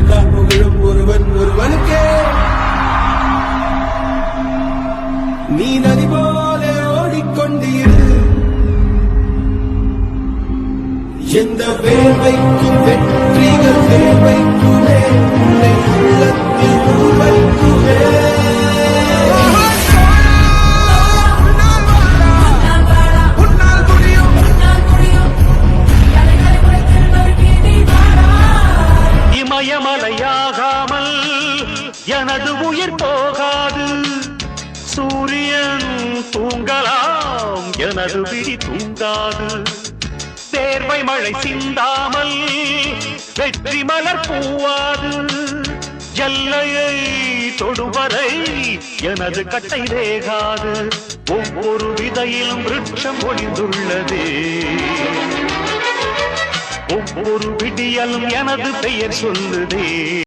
எல்லா புகழும் ஒருவனுக்கே. நீ நதி போல ஓடிக்கொண்டீரு, எந்த வேர்வைக்கும் வெற்றிகள் வேர்வைக்குமே, உன்னை உள்ளத்தில் உருவைக்குமே. இமயமலையாகாமல் எனது உயிர் போகாது. சூரியன் தூங்கலாம், எனது விழி தூங்காது. தேர்வை மழை சிந்தாமல் வெற்றி மலர் பூவாது. எல்லையை தொடுவரை எனது கட்டை வேகாது. ஒவ்வொரு விதையிலும் விருட்சம் ஒளிந்துள்ளதே, ஒவ்வொரு விடியலும் எனது பெயர் சொல்லுதே.